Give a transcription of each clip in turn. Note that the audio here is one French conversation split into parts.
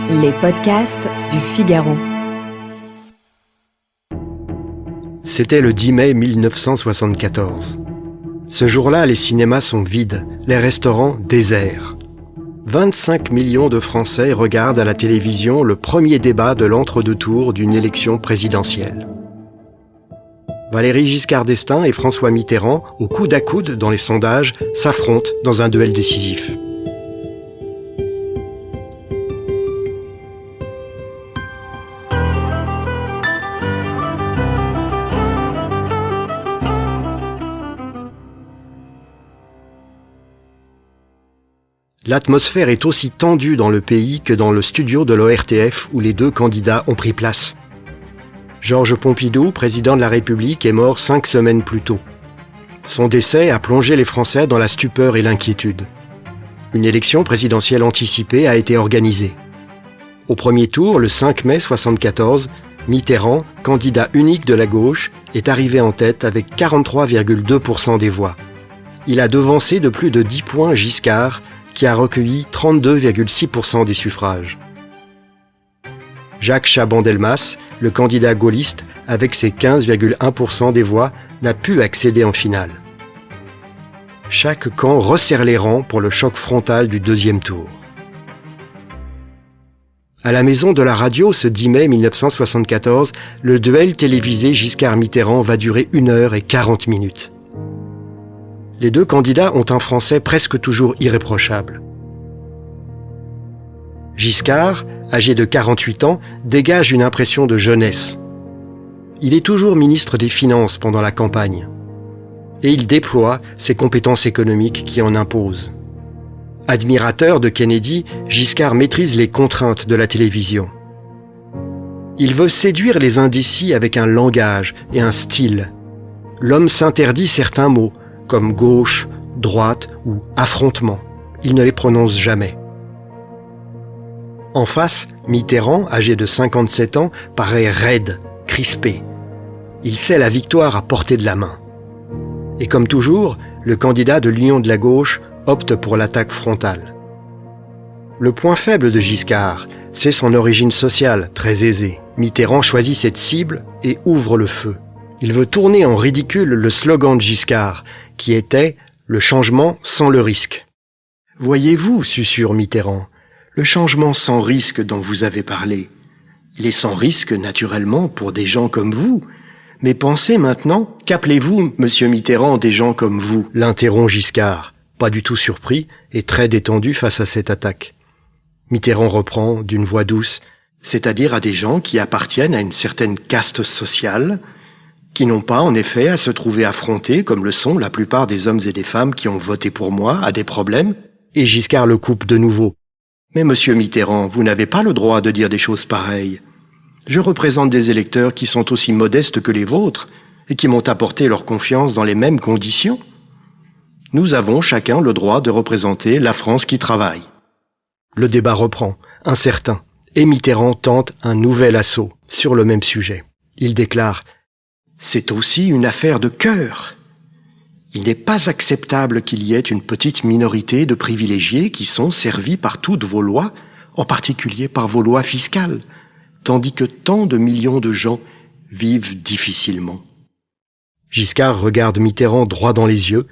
Les podcasts du Figaro. C'était le 10 mai 1974. Ce jour-là, les cinémas sont vides, les restaurants déserts. 25 millions de Français regardent à la télévision le premier débat de l'entre-deux-tours d'une élection présidentielle. Valéry Giscard d'Estaing et François Mitterrand, au coude à coude dans les sondages, s'affrontent dans un duel décisif. L'atmosphère est aussi tendue dans le pays que dans le studio de l'ORTF où les deux candidats ont pris place. Georges Pompidou, président de la République, est mort 5 semaines plus tôt. Son décès a plongé les Français dans la stupeur et l'inquiétude. Une élection présidentielle anticipée a été organisée. Au premier tour, le 5 mai 1974, Mitterrand, candidat unique de la gauche, est arrivé en tête avec 43,2% des voix. Il a devancé de plus de 10 points Giscard, qui a recueilli 32,6% des suffrages. Jacques Chaban-Delmas, le candidat gaulliste, avec ses 15,1% des voix, n'a pu accéder en finale. Chaque camp resserre les rangs pour le choc frontal du deuxième tour. À la Maison de la Radio, ce 10 mai 1974, le duel télévisé Giscard-Mitterrand va durer 1h40. Les deux candidats ont un français presque toujours irréprochable. Giscard, âgé de 48 ans, dégage une impression de jeunesse. Il est toujours ministre des Finances pendant la campagne. Et il déploie ses compétences économiques qui en imposent. Admirateur de Kennedy, Giscard maîtrise les contraintes de la télévision. Il veut séduire les indécis avec un langage et un style. L'homme s'interdit certains mots, comme gauche, droite ou affrontement. Il ne les prononce jamais. En face, Mitterrand, âgé de 57 ans, paraît raide, crispé. Il sait la victoire à portée de la main. Et comme toujours, le candidat de l'Union de la gauche opte pour l'attaque frontale. Le point faible de Giscard, c'est son origine sociale, très aisée. Mitterrand choisit cette cible et ouvre le feu. Il veut tourner en ridicule le slogan de Giscard, qui était « le changement sans le risque ». « Voyez-vous, susurre Mitterrand, le changement sans risque dont vous avez parlé, il est sans risque naturellement pour des gens comme vous. Mais pensez maintenant, qu'appelez-vous, monsieur Mitterrand, des gens comme vous ?» l'interrompt Giscard, pas du tout surpris et très détendu face à cette attaque. Mitterrand reprend d'une voix douce, c'est-à-dire à des gens qui appartiennent à une certaine caste sociale, qui n'ont pas, en effet, à se trouver affrontés, comme le sont la plupart des hommes et des femmes qui ont voté pour moi, à des problèmes, et Giscard le coupe de nouveau. « Mais monsieur Mitterrand, vous n'avez pas le droit de dire des choses pareilles. Je représente des électeurs qui sont aussi modestes que les vôtres, et qui m'ont apporté leur confiance dans les mêmes conditions. Nous avons chacun le droit de représenter la France qui travaille. » Le débat reprend, incertain, et Mitterrand tente un nouvel assaut sur le même sujet. Il déclare « C'est aussi une affaire de cœur. Il n'est pas acceptable qu'il y ait une petite minorité de privilégiés qui sont servis par toutes vos lois, en particulier par vos lois fiscales, tandis que tant de millions de gens vivent difficilement. » Giscard regarde Mitterrand droit dans les yeux.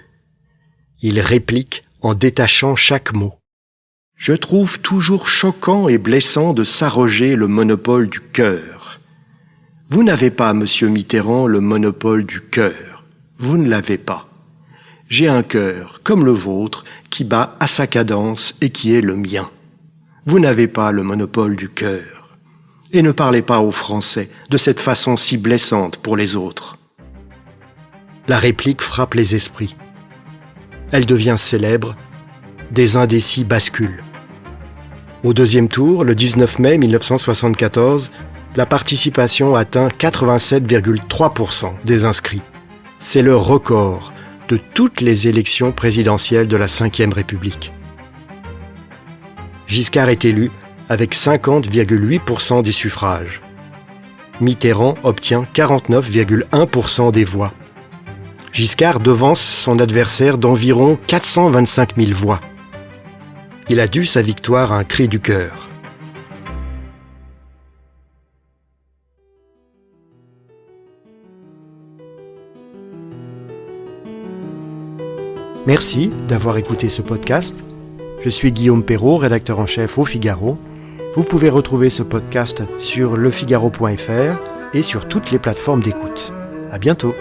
Il réplique en détachant chaque mot. « Je trouve toujours choquant et blessant de s'arroger le monopole du cœur. Vous n'avez pas, monsieur Mitterrand, le monopole du cœur. Vous ne l'avez pas. J'ai un cœur, comme le vôtre, qui bat à sa cadence et qui est le mien. Vous n'avez pas le monopole du cœur. Et ne parlez pas aux Français de cette façon si blessante pour les autres. » La réplique frappe les esprits. Elle devient célèbre. Des indécis basculent. Au deuxième tour, le 19 mai 1974, la participation atteint 87,3% des inscrits. C'est le record de toutes les élections présidentielles de la Ve République. Giscard est élu avec 50,8% des suffrages. Mitterrand obtient 49,1% des voix. Giscard devance son adversaire d'environ 425 000 voix. Il a dû sa victoire à un cri du cœur. Merci d'avoir écouté ce podcast. Je suis Guillaume Perrault, rédacteur en chef au Figaro. Vous pouvez retrouver ce podcast sur lefigaro.fr et sur toutes les plateformes d'écoute. À bientôt.